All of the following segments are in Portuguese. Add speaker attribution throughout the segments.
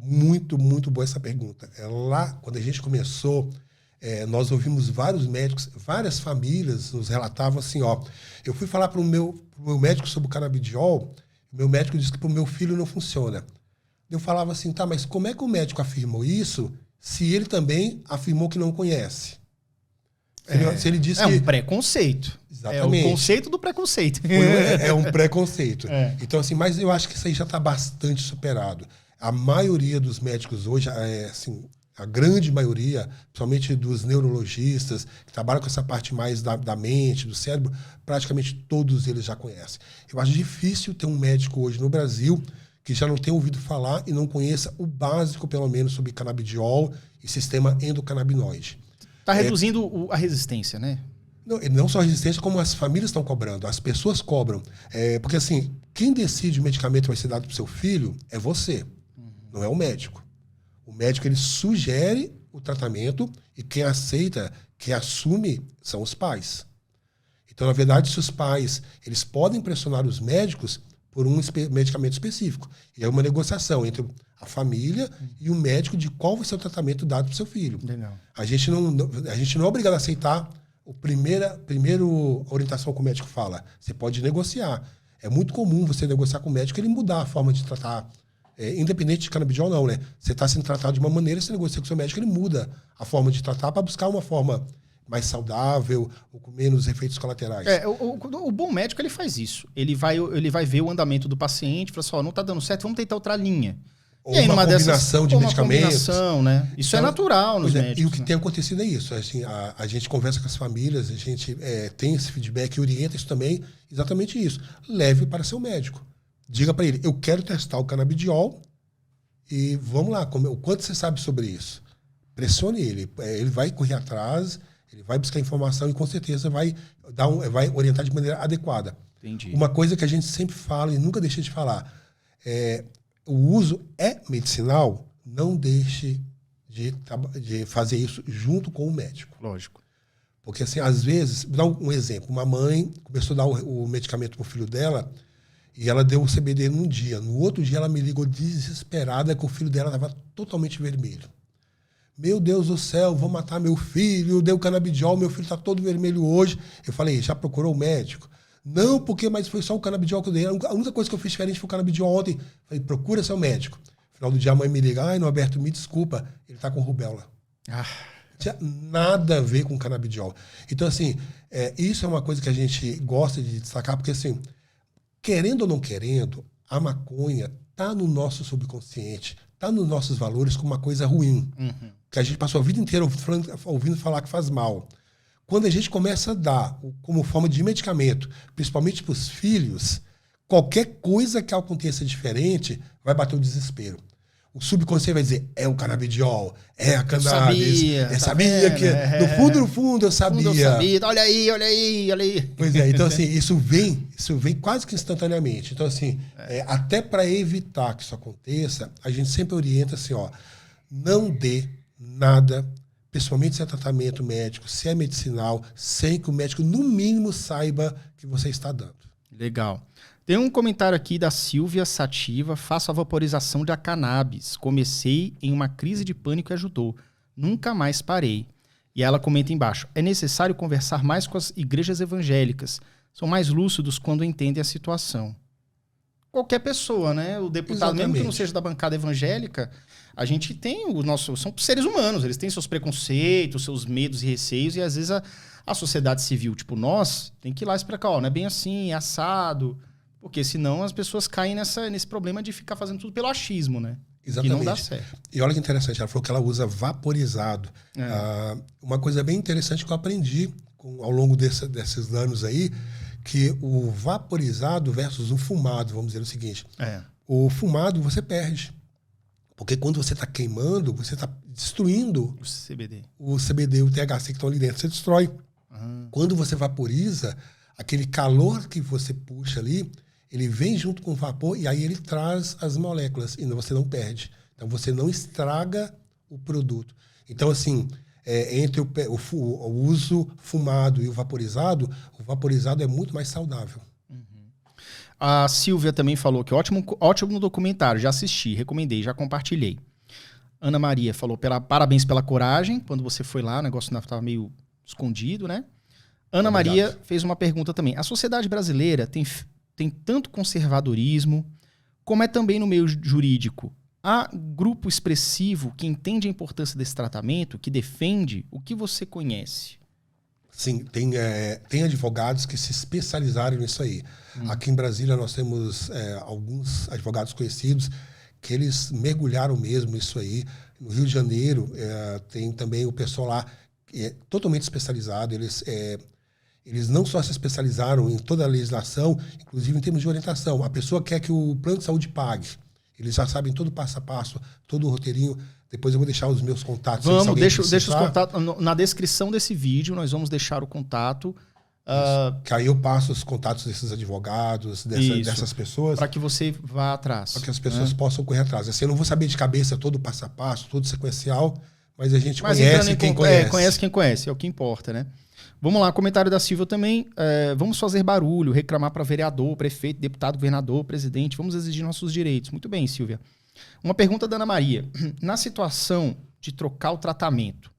Speaker 1: Muito, muito boa essa pergunta. Lá, quando a gente começou, nós ouvimos vários médicos, várias famílias nos relatavam assim, eu fui falar para o meu médico sobre o canabidiol, o meu médico disse que para o meu filho não funciona. Eu falava assim, tá, mas como é que o médico afirmou isso se ele também afirmou que não conhece? Se ele disse
Speaker 2: um preconceito.
Speaker 1: Exatamente.
Speaker 2: É o conceito do preconceito.
Speaker 1: É um preconceito. Então, assim, mas eu acho que isso aí já está bastante superado. A maioria dos médicos hoje, assim, a grande maioria, principalmente dos neurologistas, que trabalham com essa parte mais da mente, do cérebro, praticamente todos eles já conhecem. Eu acho difícil ter um médico hoje no Brasil que já não tenha ouvido falar e não conheça o básico, pelo menos, sobre canabidiol e sistema endocannabinoide.
Speaker 2: Está reduzindo a resistência, né?
Speaker 1: Não só a resistência, como as famílias estão cobrando, as pessoas cobram. Porque, assim, quem decide o medicamento que vai ser dado para o seu filho é você, não é o médico. O médico, ele sugere o tratamento e quem aceita, quem assume, são os pais. Então, na verdade, se os pais eles podem pressionar os médicos por um medicamento específico. E é uma negociação entre a família e o médico de qual vai ser o tratamento dado para o seu filho.
Speaker 2: Legal.
Speaker 1: A gente não é obrigado a aceitar a primeira orientação que o médico fala. Você pode negociar. É muito comum você negociar com o médico e ele mudar a forma de tratar. Independente de canabidiol, não, né? Você está sendo tratado de uma maneira, você negocia com o seu médico, ele muda a forma de tratar para buscar uma forma mais saudável ou com menos efeitos colaterais.
Speaker 2: O bom médico, ele faz isso. Ele vai ver o andamento do paciente, fala assim, não está dando certo, vamos tentar outra linha.
Speaker 1: Ou uma combinação de medicamentos.
Speaker 2: Combinação, né? Isso então, é natural nos médicos.
Speaker 1: E o que tem acontecido é isso. Assim, a gente conversa com as famílias, a gente tem esse feedback e orienta isso também, exatamente isso. Leve para seu médico. Diga para ele, eu quero testar o canabidiol e vamos lá, o quanto você sabe sobre isso? Pressione ele. Ele vai correr atrás, ele vai buscar informação e com certeza vai orientar de maneira adequada.
Speaker 2: Entendi.
Speaker 1: Uma coisa que a gente sempre fala e nunca deixa de falar, o uso é medicinal, não deixe de fazer isso junto com o médico.
Speaker 2: Lógico.
Speaker 1: Porque, assim, às vezes, vou dar um exemplo. Uma mãe começou a dar o medicamento para o filho dela e ela deu o CBD num dia. No outro dia, ela me ligou desesperada que o filho dela estava totalmente vermelho. Meu Deus do céu, vou matar meu filho, deu canabidiol, meu filho está todo vermelho hoje. Eu falei, já procurou o médico? Não, mas foi só o canabidiol que eu dei. A única coisa que eu fiz diferente foi o canabidiol ontem. Falei, procura seu médico. No final do dia, a mãe me liga, Norberto, me desculpa, ele está com rubéola. Não tinha nada a ver com canabidiol. Então, assim, isso é uma coisa que a gente gosta de destacar, porque, assim, querendo ou não querendo, a maconha está no nosso subconsciente, está nos nossos valores como uma coisa ruim. Que a gente passou a vida inteira ouvindo falar que faz mal. Quando a gente começa a dar como forma de medicamento, principalmente para os filhos, qualquer coisa que aconteça diferente vai bater o desespero. O subconsciente vai dizer, é o canabidiol, é a cannabis. Eu sabia que... No fundo, eu sabia.
Speaker 2: Olha aí.
Speaker 1: Pois é, então assim, isso vem quase que instantaneamente. Então assim, até para evitar que isso aconteça, a gente sempre orienta assim, não dê nada, principalmente se é tratamento médico, se é medicinal, sem que o médico, no mínimo, saiba que você está dando.
Speaker 2: Legal. Tem um comentário aqui da Silvia Sativa. Faço a vaporização de cannabis. Comecei em uma crise de pânico e ajudou. Nunca mais parei. E ela comenta embaixo. É necessário conversar mais com as igrejas evangélicas. São mais lúcidos quando entendem a situação. Qualquer pessoa, né? O deputado,
Speaker 1: Exatamente.
Speaker 2: mesmo que não seja da bancada evangélica, a gente tem são seres humanos. Eles têm seus preconceitos, seus medos e receios. E às vezes a sociedade civil, tipo nós, tem que ir lá explicar, não é bem assim, é assado... Porque senão as pessoas caem nesse problema de ficar fazendo tudo pelo achismo, né?
Speaker 1: Exatamente.
Speaker 2: Que não dá certo.
Speaker 1: E olha que interessante, ela falou que ela usa vaporizado. Uma coisa bem interessante que eu aprendi ao longo desses anos aí, que o vaporizado versus o fumado, vamos dizer o seguinte. O fumado você perde. Porque quando você está queimando, você está destruindo o CBD, o THC que estão ali dentro. Você destrói. Quando você vaporiza, aquele calor que você puxa ali, ele vem junto com o vapor e aí ele traz as moléculas e você não perde. Então, você não estraga o produto. Então, assim, entre o uso fumado e o vaporizado é muito mais saudável.
Speaker 2: A Silvia também falou que ótimo documentário, já assisti, recomendei, já compartilhei. Ana Maria falou, parabéns pela coragem. Quando você foi lá, o negócio estava meio escondido, né? Ana Maria fez uma pergunta também. A sociedade brasileira tem tanto conservadorismo, como é também no meio jurídico. Há grupo expressivo que entende a importância desse tratamento, que defende o que você conhece?
Speaker 1: Sim, tem advogados que se especializaram nisso aí. Aqui em Brasília nós temos alguns advogados conhecidos que eles mergulharam mesmo nisso aí. No Rio de Janeiro tem também o pessoal lá que é totalmente especializado. Eles não só se especializaram em toda a legislação, inclusive em termos de orientação. A pessoa quer que o plano de saúde pague. Eles já sabem todo o passo a passo, todo o roteirinho. Depois eu vou deixar os meus contatos.
Speaker 2: Deixa os contatos. Na descrição desse vídeo, nós vamos deixar o contato.
Speaker 1: Que aí eu passo os contatos desses advogados, dessas pessoas.
Speaker 2: Para que você vá atrás.
Speaker 1: Para que as pessoas possam correr atrás. Assim, eu não vou saber de cabeça todo o passo a passo, todo sequencial, mas a gente conhece quem conhece.
Speaker 2: Conhece quem conhece, é o que importa, né? Vamos lá, comentário da Silvia também. Vamos fazer barulho, reclamar para vereador, prefeito, deputado, governador, presidente. Vamos exigir nossos direitos. Muito bem, Silvia. Uma pergunta da Ana Maria. Na situação de trocar o tratamento,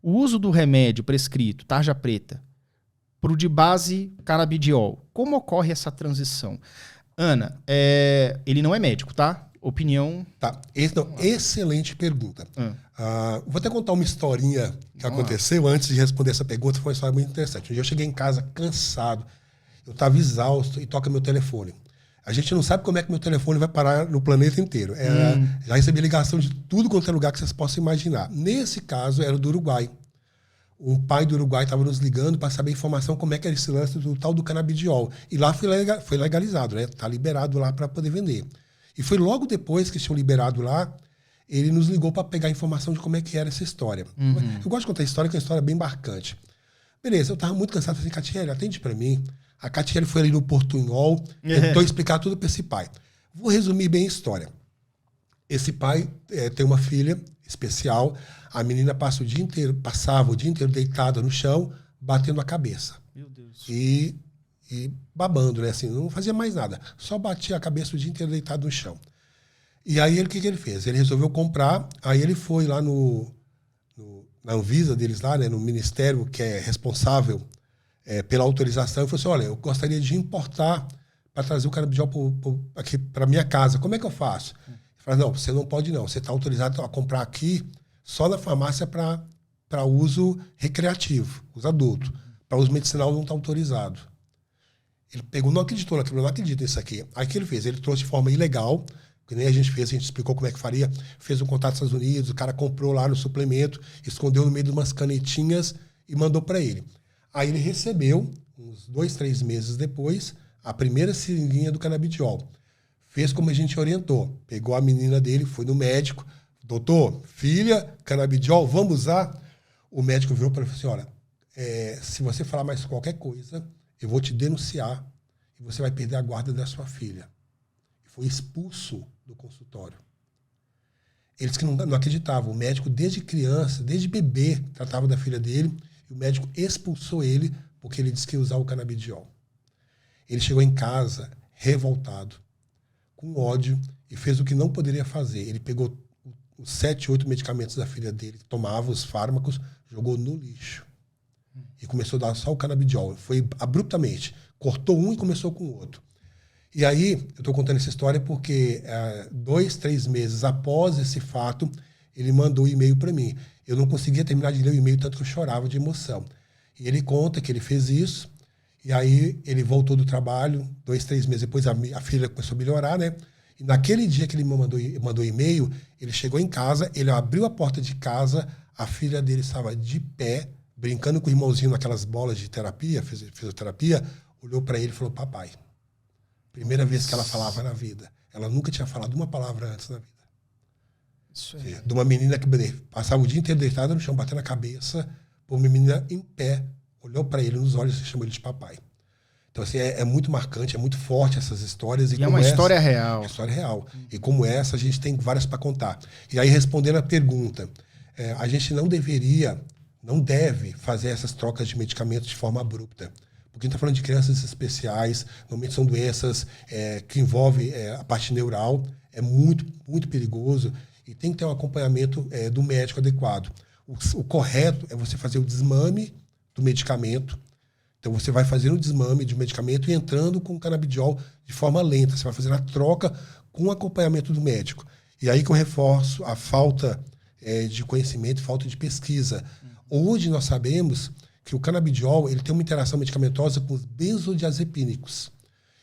Speaker 2: o uso do remédio prescrito, tarja preta, para o de base canabidiol, como ocorre essa transição? Ana, ele não é médico, tá? Opinião...
Speaker 1: Tá. Excelente pergunta. Vou até contar uma historinha que aconteceu antes de responder essa pergunta. Foi uma história muito interessante. Um dia eu cheguei em casa cansado, eu estava exausto e toca meu telefone. A gente não sabe como é que meu telefone vai parar no planeta inteiro. Já recebi ligação de tudo quanto é lugar que vocês possam imaginar. Nesse caso, era do Uruguai. Um pai do Uruguai estava nos ligando para saber informação como é que era esse lance do tal do canabidiol. E lá foi legalizado, né? Está liberado lá para poder vender. E foi logo depois que tinham liberado lá, ele nos ligou para pegar informação de como é que era essa história. Eu gosto de contar a história, que é uma história bem marcante. Beleza, eu estava muito cansado. Falei assim, Catiele, atende para mim. A Catiele foi ali no Portunhol, tentou explicar tudo para esse pai. Vou resumir bem a história. Esse pai tem uma filha especial. A menina passava o dia inteiro deitada no chão, batendo a cabeça.
Speaker 2: Meu Deus.
Speaker 1: E babando, né? Assim, não fazia mais nada. Só batia a cabeça o dia inteiro deitado no chão. E aí, o que ele fez? Ele resolveu comprar. Aí ele foi lá na Anvisa deles lá, né? No ministério que é responsável pela autorização. E falou assim, olha, eu gostaria de importar para trazer o canabidiol aqui para minha casa. Como é que eu faço? Ele falou, não, você não pode não. Você está autorizado a comprar aqui só na farmácia para uso recreativo, uso adulto. Para uso medicinal não está autorizado. Ele pegou, não acreditou naquilo, não acredita nisso aqui. Aí o que ele fez? Ele trouxe de forma ilegal, que nem a gente fez, a gente explicou como é que faria, fez um contato nos Estados Unidos, o cara comprou lá no suplemento, escondeu no meio de umas canetinhas e mandou para ele. Aí ele recebeu, uns 2, 3 meses depois, a primeira seringuinha do canabidiol. Fez como a gente orientou. Pegou a menina dele, foi no médico. Doutor, filha, canabidiol, vamos usar? O médico virou para ele e falou assim, olha, se você falar mais qualquer coisa, eu vou te denunciar e você vai perder a guarda da sua filha. E foi expulso do consultório. Eles que não acreditavam. O médico, desde criança, desde bebê, tratava da filha dele e o médico expulsou ele porque ele disse que ia usar o canabidiol. Ele chegou em casa revoltado, com ódio, e fez o que não poderia fazer. Ele pegou os 7, 8 medicamentos da filha dele, tomava os fármacos, jogou no lixo. E começou a dar só o canabidiol. Foi abruptamente. Cortou um e começou com o outro. E aí, eu estou contando essa história porque 2, 3 meses após esse fato, ele mandou um e-mail para mim. Eu não conseguia terminar de ler o e-mail, tanto que eu chorava de emoção. E ele conta que ele fez isso, e aí ele voltou do trabalho, 2, 3 meses depois, a filha começou a melhorar, né? E naquele dia que ele me mandou e-mail, ele chegou em casa, ele abriu a porta de casa, a filha dele estava de pé, brincando com o irmãozinho naquelas bolas de terapia, fisioterapia, olhou para ele e falou, papai. Primeira vez que ela falava na vida. Ela nunca tinha falado uma palavra antes na vida. Isso é. De uma menina que passava o dia inteiro deitada no chão, batendo a cabeça, por uma menina em pé, olhou para ele nos olhos e chamou ele de papai. Então, assim, é muito marcante, é muito forte essas histórias.
Speaker 2: E é uma história real.
Speaker 1: É uma história real. E como essa, a gente tem várias para contar. E aí, respondendo a pergunta, a gente não deve fazer essas trocas de medicamentos de forma abrupta. Porque a gente está falando de crianças especiais, normalmente são doenças que envolvem a parte neural, é muito, muito perigoso. e tem que ter um acompanhamento do médico adequado. O correto é você fazer o desmame do medicamento. Então, você vai fazendo o desmame do medicamento e entrando com o canabidiol de forma lenta. Você vai fazendo a troca com o acompanhamento do médico. E aí que eu reforço a falta de conhecimento, falta de pesquisa. Hoje nós sabemos que o canabidiol ele tem uma interação medicamentosa com os benzodiazepínicos.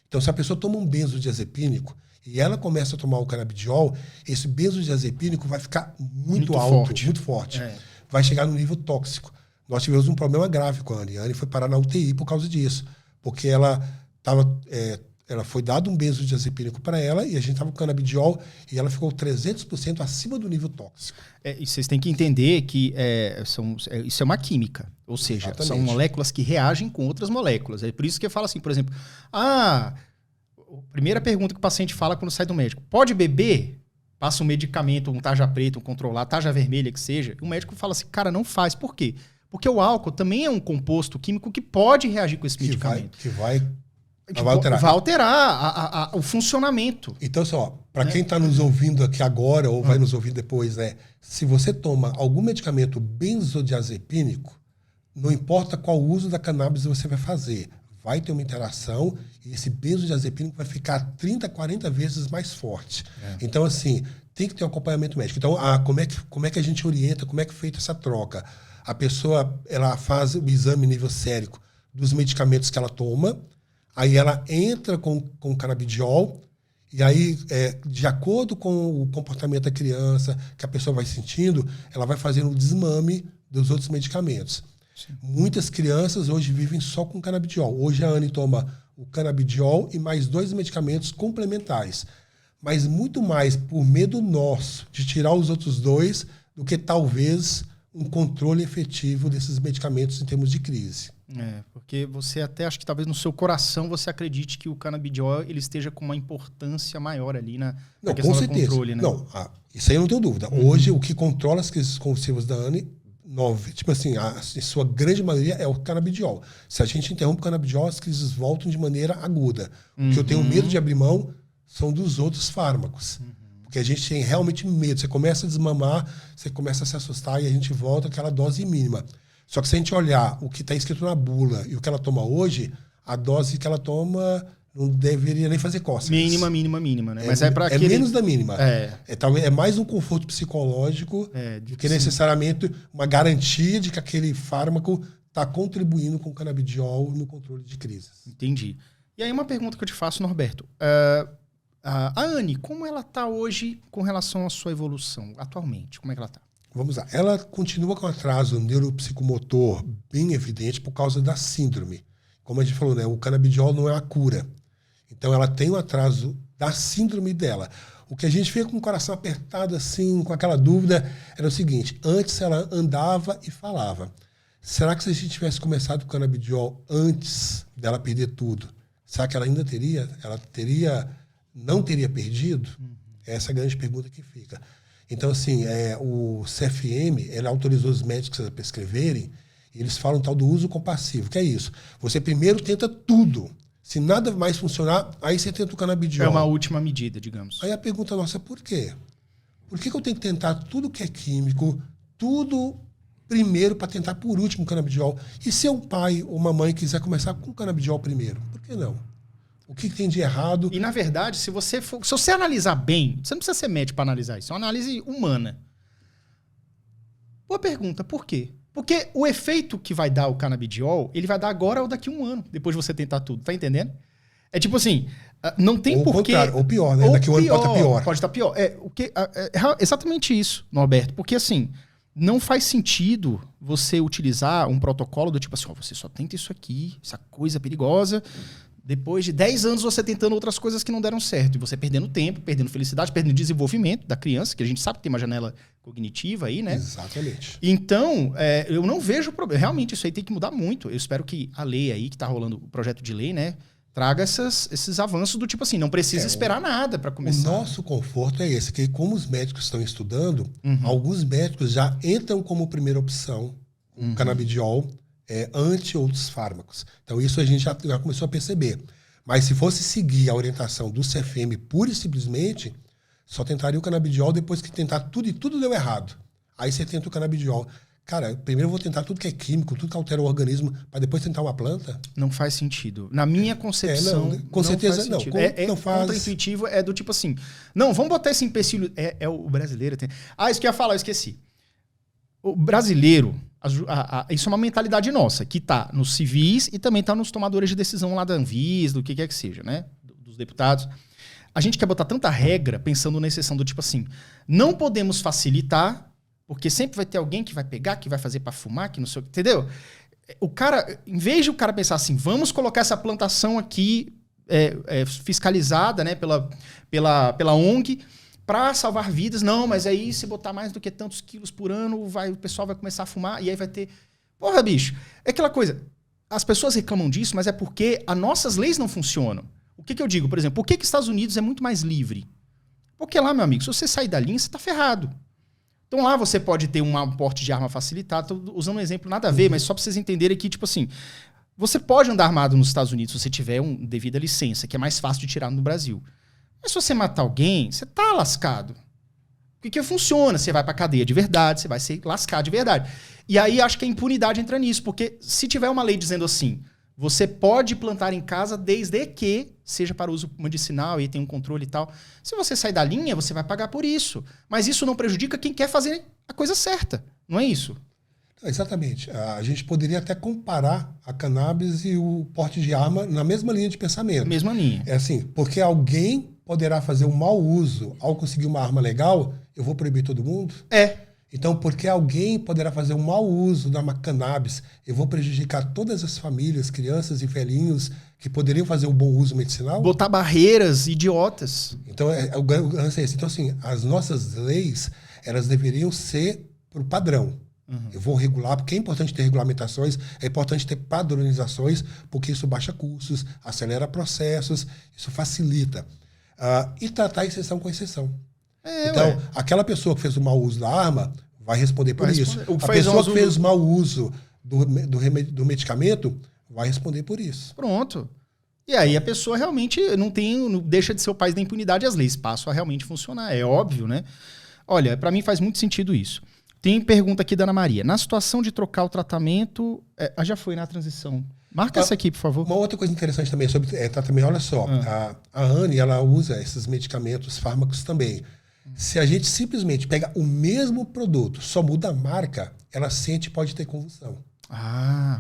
Speaker 1: Então, se a pessoa toma um benzodiazepínico e ela começa a tomar o canabidiol, esse benzodiazepínico vai ficar muito alto,
Speaker 2: forte.
Speaker 1: muito forte. Vai chegar no nível tóxico. Nós tivemos um problema grave com a Anne. A Anne foi parar na UTI por causa disso. Porque ela foi dado um benzodiazepínico para ela e a gente estava com canabidiol e ela ficou 300% acima do nível tóxico.
Speaker 2: E vocês têm que entender que isso é uma química. Ou seja,
Speaker 1: Exatamente.
Speaker 2: são moléculas que reagem com outras moléculas. É por isso que eu falo assim, por exemplo, a primeira pergunta que o paciente fala quando sai do médico, pode beber? Passa um medicamento, um tarja preta, um controlado, tarja vermelha que seja, e o médico fala assim, cara, não faz. Por quê? Porque o álcool também é um composto químico que pode reagir com esse medicamento.
Speaker 1: Vai alterar.
Speaker 2: Vai alterar o funcionamento.
Speaker 1: Então, para quem está nos ouvindo aqui agora ou vai nos ouvir depois, se você toma algum medicamento benzodiazepínico, não importa qual uso da cannabis você vai fazer, vai ter uma interação e esse benzodiazepínico vai ficar 30, 40 vezes mais forte. Então, assim, tem que ter um acompanhamento médico. Então, como é que a gente orienta, como é que é feita essa troca? A pessoa ela faz o exame nível sérico dos medicamentos que ela toma, aí ela entra com o canabidiol, e aí, de acordo com o comportamento da criança, que a pessoa vai sentindo, ela vai fazendo o desmame dos outros medicamentos. Sim. Muitas crianças hoje vivem só com canabidiol. Hoje a Anne toma o canabidiol e mais 2 medicamentos complementares. Mas muito mais por medo nosso de tirar os outros 2 do que talvez um controle efetivo desses medicamentos em termos de crise.
Speaker 2: Porque você até, acho que talvez no seu coração você acredite que o canabidiol ele esteja com uma importância maior ali na questão do controle, né?
Speaker 1: Não, isso aí eu não tenho dúvida. Hoje, o que controla as crises convulsivas da Anne, em sua grande maioria é o canabidiol. Se a gente interrompe o canabidiol, as crises voltam de maneira aguda. O que eu tenho medo de abrir mão são dos outros fármacos. Porque a gente tem realmente medo. Você começa a desmamar, você começa a se assustar e a gente volta àquela dose mínima. Só que se a gente olhar o que está escrito na bula e o que ela toma hoje, a dose que ela toma não deveria nem fazer cócegas.
Speaker 2: Mínima, né? Mas para aquele...
Speaker 1: menos da mínima. É mais um conforto psicológico do que necessariamente uma garantia de que aquele fármaco está contribuindo com o canabidiol no controle de crises.
Speaker 2: Entendi. E aí uma pergunta que eu te faço, Norberto. A Anne, como ela está hoje com relação à sua evolução, atualmente? Como é que ela está?
Speaker 1: Vamos lá. Ela continua com atraso neuropsicomotor bem evidente por causa da síndrome. Como a gente falou, o canabidiol não é a cura. Então, ela tem um atraso da síndrome dela. O que a gente fica com o coração apertado, assim, com aquela dúvida, era o seguinte. Antes, ela andava e falava. Será que se a gente tivesse começado o canabidiol antes dela perder tudo, será que ela ainda teria? Não teria perdido? Essa é a grande pergunta que fica. Então, assim, o CFM, ele autorizou os médicos a prescreverem, e eles falam tal do uso compassivo, que é isso. Você primeiro tenta tudo. Se nada mais funcionar, aí você tenta o canabidiol.
Speaker 2: É uma última medida, digamos.
Speaker 1: Aí a pergunta nossa é por quê? Por que eu tenho que tentar tudo que é químico, tudo primeiro para tentar por último o canabidiol? E se um pai ou uma mãe quiser começar com o canabidiol primeiro, por que não? O que tem de errado?
Speaker 2: E, na verdade, se você analisar bem, você não precisa ser médico para analisar isso, é uma análise humana. Boa pergunta, por quê? Porque o efeito que vai dar o canabidiol, ele vai dar agora ou daqui a 1 ano, depois de você tentar tudo, tá entendendo? É tipo assim, não tem porquê...
Speaker 1: Ou pior, né? Daqui a 1 ano pode estar pior.
Speaker 2: Pode estar pior. É exatamente isso, Norberto, porque assim, não faz sentido você utilizar um protocolo do tipo assim, você só tenta isso aqui, essa coisa perigosa... Depois de 10 anos você tentando outras coisas que não deram certo. E você perdendo tempo, perdendo felicidade, perdendo desenvolvimento da criança, que a gente sabe que tem uma janela cognitiva aí, né?
Speaker 1: Exatamente.
Speaker 2: Então, eu não vejo problema. Realmente, isso aí tem que mudar muito. Eu espero que a lei aí, que está rolando, o projeto de lei, né? Traga esses avanços do tipo assim, não precisa esperar nada para começar.
Speaker 1: O nosso conforto é esse, que como os médicos estão estudando, alguns médicos já entram como primeira opção o canabidiol, ante outros fármacos. Então, isso a gente já começou a perceber. Mas se fosse seguir a orientação do CFM pura e simplesmente, Só tentaria o canabidiol depois que tentar tudo e tudo deu errado. Aí você tenta o canabidiol. Cara, primeiro eu vou tentar tudo que é químico, tudo que altera o organismo, para depois tentar uma planta?
Speaker 2: Não faz sentido. Na minha concepção,
Speaker 1: com certeza não.
Speaker 2: Não faz. Contra-intuitivo é do tipo assim, não, vamos botar esse empecilho. O brasileiro tem... isso que eu ia falar, eu esqueci. O brasileiro, isso é uma mentalidade nossa, que tá nos civis e também tá nos tomadores de decisão lá da Anvisa, do que quer que seja, né? Dos deputados. A gente quer botar tanta regra pensando na exceção do tipo assim, não podemos facilitar, porque sempre vai ter alguém que vai pegar, que vai fazer para fumar, que não sei o que, entendeu? O cara, em vez de o cara pensar assim, vamos colocar essa plantação aqui fiscalizada, né, pela ONG, para salvar vidas, não, mas aí se botar mais do que tantos quilos por ano, o pessoal vai começar a fumar e aí vai ter... Porra, bicho, é aquela coisa, as pessoas reclamam disso, mas é porque as nossas leis não funcionam. O que eu digo, por exemplo, por que os Estados Unidos é muito mais livre? Porque lá, meu amigo, se você sair da linha, você tá ferrado. Então lá você pode ter um porte de arma facilitado. Estou usando um exemplo nada a ver, mas só para vocês entenderem que, tipo assim, você pode andar armado nos Estados Unidos se você tiver uma devida licença, que é mais fácil de tirar no Brasil. Mas se você matar alguém, você tá lascado. Porque funciona, você vai pra cadeia de verdade, você vai ser lascado de verdade. E aí acho que a impunidade entra nisso, porque se tiver uma lei dizendo assim, você pode plantar em casa desde que seja para uso medicinal e tem um controle e tal. Se você sair da linha, você vai pagar por isso. Mas isso não prejudica quem quer fazer a coisa certa. Não é isso?
Speaker 1: Exatamente. A gente poderia até comparar a cannabis e o porte de arma na mesma linha de pensamento.
Speaker 2: Mesma linha.
Speaker 1: É assim, porque alguém poderá fazer um mau uso ao conseguir uma arma legal, eu vou proibir todo mundo? Então, porque alguém poderá fazer um mau uso da cannabis, eu vou prejudicar todas as famílias, crianças e velhinhos que poderiam fazer um bom uso medicinal?
Speaker 2: Botar barreiras idiotas.
Speaker 1: Então, o lance é esse. Então, assim, as nossas leis, elas deveriam ser para o padrão. Eu vou regular, porque é importante ter regulamentações, é importante ter padronizações, porque isso baixa custos, acelera processos, isso facilita. E tratar a exceção com exceção. Então, aquela pessoa que fez o mau uso da arma vai responder por isso. A pessoa que fez o mau uso do medicamento vai responder por isso.
Speaker 2: Pronto. E aí a pessoa realmente não deixa de ser o país da impunidade, as leis passam a realmente funcionar. É óbvio, né? Olha, para mim faz muito sentido isso. Tem pergunta aqui da Ana Maria. Na situação de trocar o tratamento... já foi na transição. Marca essa aqui, por favor.
Speaker 1: Uma outra coisa interessante também sobre tratamento, olha só. A Anne, ela usa esses medicamentos, fármacos também. Se a gente simplesmente pega o mesmo produto, só muda a marca, ela sente e pode ter convulsão.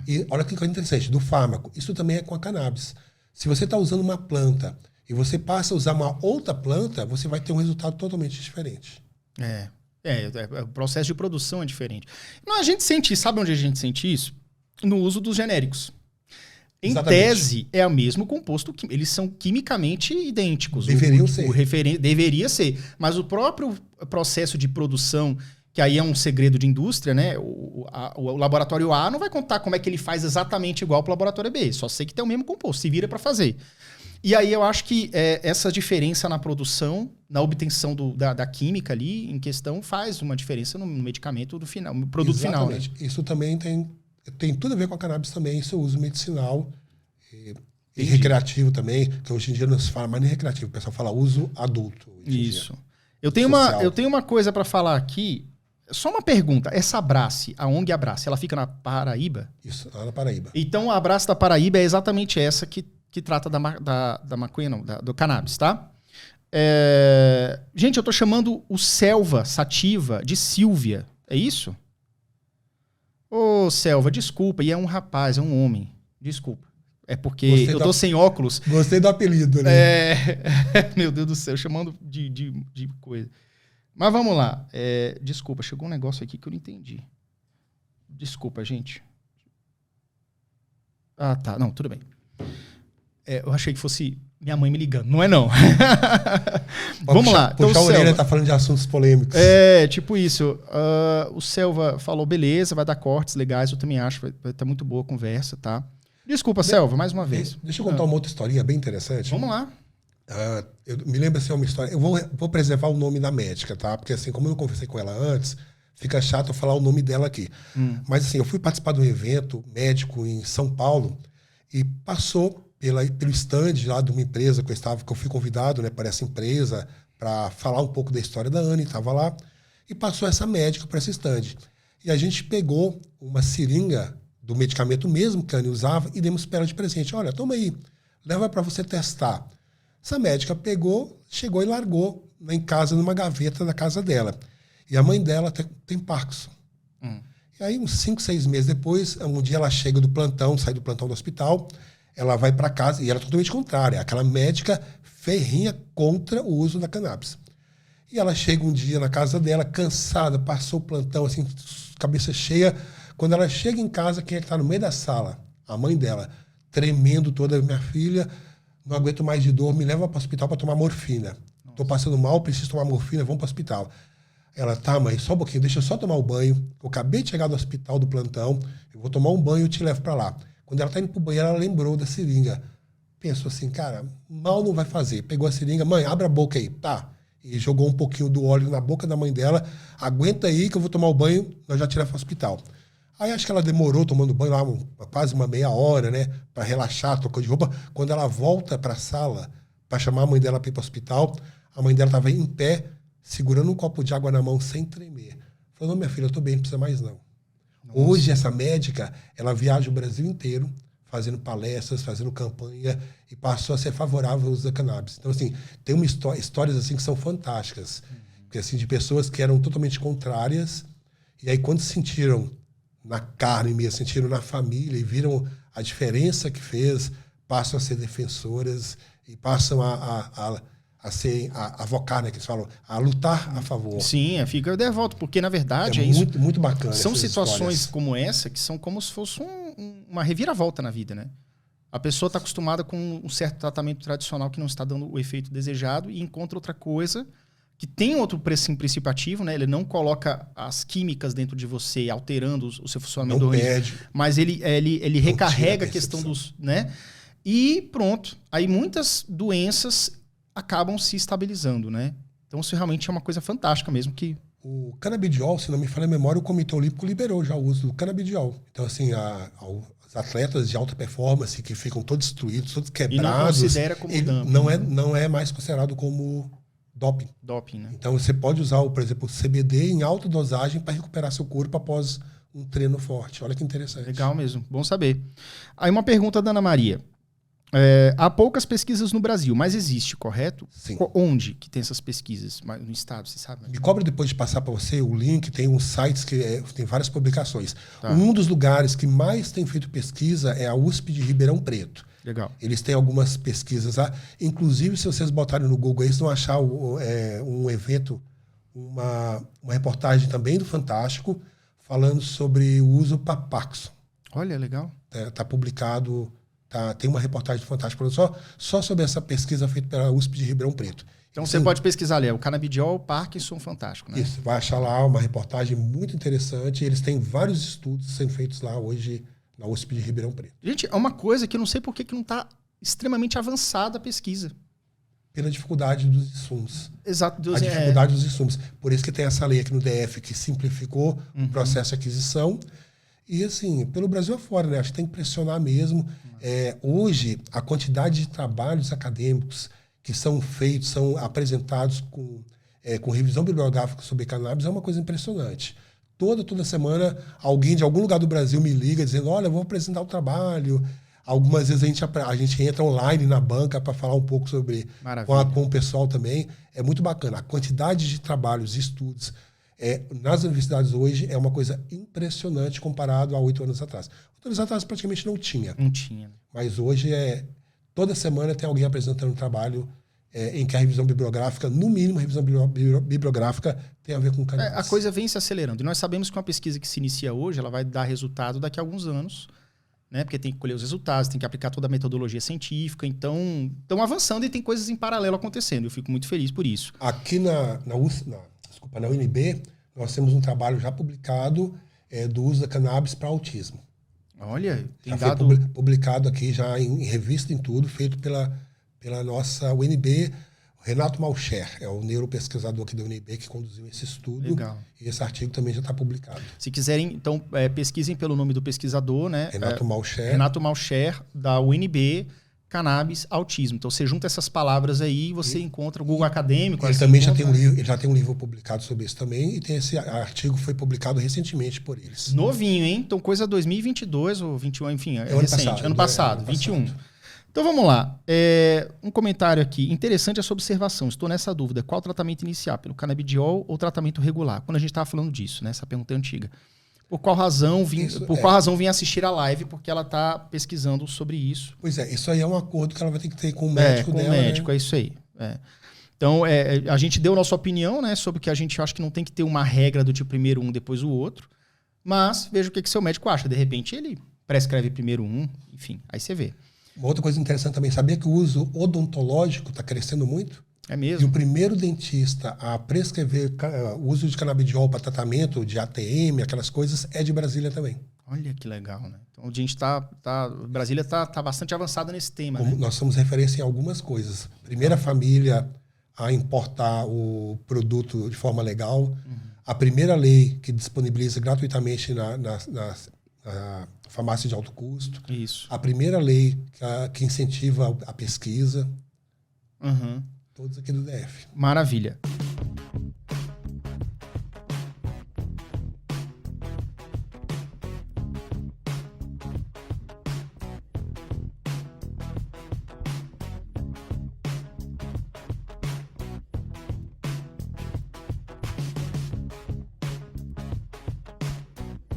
Speaker 1: E olha que coisa interessante, do fármaco. Isso também é com a cannabis. Se você está usando uma planta e você passa a usar uma outra planta, você vai ter um resultado totalmente diferente.
Speaker 2: O processo de produção é diferente. Não, a gente sente, sabe onde a gente sente isso? No uso dos genéricos. Em tese, é o mesmo composto, eles são quimicamente idênticos.
Speaker 1: Deveriam ser.
Speaker 2: Deveria ser. Mas o próprio processo de produção, que aí é um segredo de indústria, né? O laboratório A não vai contar como é que ele faz exatamente igual para o laboratório B. Só sei que tem o mesmo composto, se vira para fazer. E aí eu acho que essa diferença na produção, na obtenção da química ali em questão, faz uma diferença no medicamento do final, no produto final. Né?
Speaker 1: Isso também tem tudo a ver com a cannabis também, seu uso medicinal e recreativo também, que hoje em dia não se fala mais nem recreativo, o pessoal fala uso adulto.
Speaker 2: Isso. Eu tenho uma coisa para falar aqui, só uma pergunta, essa Abrace, a ONG Abrace, ela fica na Paraíba?
Speaker 1: Isso, lá na Paraíba.
Speaker 2: Então a Abrace da Paraíba é exatamente essa que trata da maconha, não, do cannabis, tá? Gente, eu tô chamando o Selva Sativa de Silvia, é isso? Ô, Selva, desculpa. E é um rapaz, é um homem. Desculpa. É porque eu tô sem óculos.
Speaker 1: Gostei do apelido, né?
Speaker 2: Meu Deus do céu, chamando de coisa. Mas vamos lá. Desculpa, chegou um negócio aqui que eu não entendi. Desculpa, gente. Tá. Não, tudo bem. Eu achei que fosse minha mãe me ligando. Não é, não. Vamos lá.
Speaker 1: Puxar a orelha, tá falando de assuntos polêmicos.
Speaker 2: Tipo isso. O Selva falou, beleza, vai dar cortes legais, eu também acho, vai estar muito boa a conversa, tá? Desculpa, Selva, mais uma vez.
Speaker 1: Deixa eu contar uma outra historinha bem interessante.
Speaker 2: Vamos lá.
Speaker 1: Eu me lembro assim, uma história... Eu vou preservar o nome da médica, tá? Porque assim, como eu não conversei com ela antes, fica chato eu falar o nome dela aqui. Mas assim, eu fui participar de um evento médico em São Paulo e passou pelo stand lá de uma empresa que eu fui convidado, né, para essa empresa, para falar um pouco da história da Anne, estava lá, e passou essa médica para esse estande. E a gente pegou uma seringa do medicamento mesmo que a Anne usava e demos para ela de presente. Olha, toma aí, leva para você testar. Essa médica pegou, chegou e largou em casa, numa gaveta da casa dela. E a mãe dela tem Parkinson. E aí, uns 5, 6 meses depois, um dia ela chega do plantão, sai do plantão do hospital, ela vai para casa, e ela é totalmente contrária, aquela médica ferrinha contra o uso da cannabis. E ela chega um dia na casa dela, cansada, passou o plantão, assim, cabeça cheia. Quando ela chega em casa, quem é que está no meio da sala? A mãe dela, tremendo toda, minha filha, não aguento mais de dor, me leva para o hospital para tomar morfina. Estou passando mal, preciso tomar morfina, vamos para o hospital. Ela, tá, mãe, só um pouquinho, deixa eu só tomar o banho. Eu acabei de chegar do hospital do plantão, eu vou tomar um banho e te levo para lá. Quando ela está indo pro banheiro, ela lembrou da seringa. Pensou assim, cara, mal não vai fazer. Pegou a seringa, mãe, abre a boca aí, tá. E jogou um pouquinho do óleo na boca da mãe dela. Aguenta aí que eu vou tomar o banho, nós já te levamos para o hospital. Aí acho que ela demorou tomando banho lá quase uma meia hora, né, para relaxar, trocou de roupa. Quando ela volta para a sala para chamar a mãe dela para ir para o hospital, a mãe dela estava em pé, segurando um copo de água na mão sem tremer. Falou, não, minha filha, eu tô bem, não precisa mais não. Nossa. Hoje essa médica, ela viaja o Brasil inteiro, fazendo palestras, fazendo campanha, e passou a ser favorável ao uso da cannabis. Então, assim, tem histórias assim que são fantásticas. Porque, assim, de pessoas que eram totalmente contrárias, e aí quando sentiram na carne mesmo, sentiram na família, e viram a diferença que fez, passam a ser defensoras, e passam a vocar, né, que eles falam, a lutar a favor.
Speaker 2: Sim, fica devoto, porque na verdade
Speaker 1: é muito, muito bacana.
Speaker 2: São situações
Speaker 1: histórias
Speaker 2: como essa que são como se fosse uma reviravolta na vida, né? A pessoa está acostumada com um certo tratamento tradicional que não está dando o efeito desejado e encontra outra coisa que tem outro princípio ativo, né? Ele não coloca as químicas dentro de você alterando o seu funcionamento do organismo, mas ele recarrega a questão dos, né? E pronto. Aí muitas doenças acabam se estabilizando, né? Então isso realmente é uma coisa fantástica mesmo que...
Speaker 1: O canabidiol, se não me falha a memória, o Comitê Olímpico liberou já o uso do canabidiol. Então, assim, os atletas de alta performance que ficam todos destruídos, todos quebrados...
Speaker 2: E não considera como dumping.
Speaker 1: Não é mais considerado como doping.
Speaker 2: Doping, né?
Speaker 1: Então, você pode usar, por exemplo, o CBD em alta dosagem para recuperar seu corpo após um treino forte. Olha que interessante.
Speaker 2: Legal mesmo, bom saber. Aí uma pergunta da Ana Maria. Há poucas pesquisas no Brasil, mas existe, correto?
Speaker 1: Sim.
Speaker 2: Onde que tem essas pesquisas? No estado, você sabe?
Speaker 1: Me cobra depois de passar para você o link, tem uns sites que tem várias publicações.
Speaker 2: Tá.
Speaker 1: Um dos lugares que mais tem feito pesquisa é a USP de Ribeirão Preto.
Speaker 2: Legal.
Speaker 1: Eles têm algumas pesquisas lá. Inclusive, se vocês botarem no Google, eles vão achar um evento, uma reportagem também do Fantástico, falando sobre o uso para Parkinson.
Speaker 2: Olha, legal.
Speaker 1: Está publicado... tem uma reportagem do Fantástico só sobre essa pesquisa feita pela USP de Ribeirão Preto.
Speaker 2: Então você pode pesquisar ali, o canabidiol, Parkinson, Fantástico, né?
Speaker 1: Isso, vai achar lá uma reportagem muito interessante. Eles têm vários estudos sendo feitos lá hoje na USP de Ribeirão Preto.
Speaker 2: Gente, é uma coisa que eu não sei por que não está extremamente avançada a pesquisa.
Speaker 1: Pela dificuldade dos insumos.
Speaker 2: Exato.
Speaker 1: A dificuldade dos insumos. Por isso que tem essa lei aqui no DF que simplificou o processo de aquisição. E assim, pelo Brasil afora, né? Acho que tem que pressionar mesmo. Hoje, a quantidade de trabalhos acadêmicos que são feitos, são apresentados com revisão bibliográfica sobre cannabis é uma coisa impressionante. Toda semana, alguém de algum lugar do Brasil me liga dizendo, olha, eu vou apresentar o trabalho. Algumas vezes a gente entra online na banca para falar um pouco sobre com o pessoal também. É muito bacana. A quantidade de trabalhos e estudos nas universidades hoje é uma coisa impressionante comparado a 8 anos atrás. 8 anos atrás praticamente não tinha.
Speaker 2: Não tinha.
Speaker 1: Mas hoje toda semana tem alguém apresentando um trabalho em que a revisão bibliográfica, no mínimo a revisão bibliográfica, tem a ver com cannabis.
Speaker 2: A coisa vem se acelerando. E nós sabemos que uma pesquisa que se inicia hoje, ela vai dar resultado daqui a alguns anos, né? Porque tem que colher os resultados, tem que aplicar toda a metodologia científica. Então, estão avançando e tem coisas em paralelo acontecendo. Eu fico muito feliz por isso.
Speaker 1: Aqui na UNB, nós temos um trabalho já publicado do uso da cannabis para autismo.
Speaker 2: Olha, tem
Speaker 1: já foi publicado aqui já em revista, em tudo, feito pela nossa UNB. Renato Malcher é o neuropesquisador aqui da UNB que conduziu esse estudo.
Speaker 2: Legal.
Speaker 1: E esse artigo também já está publicado.
Speaker 2: Se quiserem, então, pesquisem pelo nome do pesquisador, né?
Speaker 1: Renato Malcher.
Speaker 2: Renato Malcher, da UNB. cannabis, autismo. Então você junta essas palavras aí e você encontra o Google Acadêmico.
Speaker 1: Ele também já tem um livro, ele já tem um livro publicado sobre isso também, e tem esse artigo foi publicado recentemente por eles.
Speaker 2: Novinho, hein? Então coisa 2022 ou 21, enfim, é recente. Ano
Speaker 1: passado,
Speaker 2: 21. Então vamos lá. Um comentário aqui. Interessante essa observação. Estou nessa dúvida. Qual tratamento iniciar? Pelo canabidiol ou tratamento regular? Quando a gente estava falando disso, né? Essa pergunta é antiga. Por qual razão vim assistir a live? Porque ela está pesquisando sobre isso.
Speaker 1: Pois é, isso aí é um acordo que ela vai ter que ter com o médico dela.
Speaker 2: Com o médico, né? É isso aí. Então, a gente deu nossa opinião, né, sobre que a gente acha que não tem que ter uma regra do tipo primeiro um, depois o outro. Mas veja o que seu médico acha. De repente, ele prescreve primeiro um, enfim, aí você vê.
Speaker 1: Uma outra coisa interessante também, sabia que o uso odontológico está crescendo muito?
Speaker 2: É mesmo?
Speaker 1: E o primeiro dentista a prescrever o uso de canabidiol para tratamento de ATM, aquelas coisas, é de Brasília também.
Speaker 2: Olha que legal, né? Então a gente Brasília tá bastante avançada nesse tema. Né?
Speaker 1: Nós somos referência em algumas coisas. Primeira família a importar o produto de forma legal. Uhum. A primeira lei que disponibiliza gratuitamente na farmácia de alto custo.
Speaker 2: Isso.
Speaker 1: A primeira lei que incentiva a pesquisa.
Speaker 2: Uhum.
Speaker 1: Todos aqui do DF.
Speaker 2: Maravilha.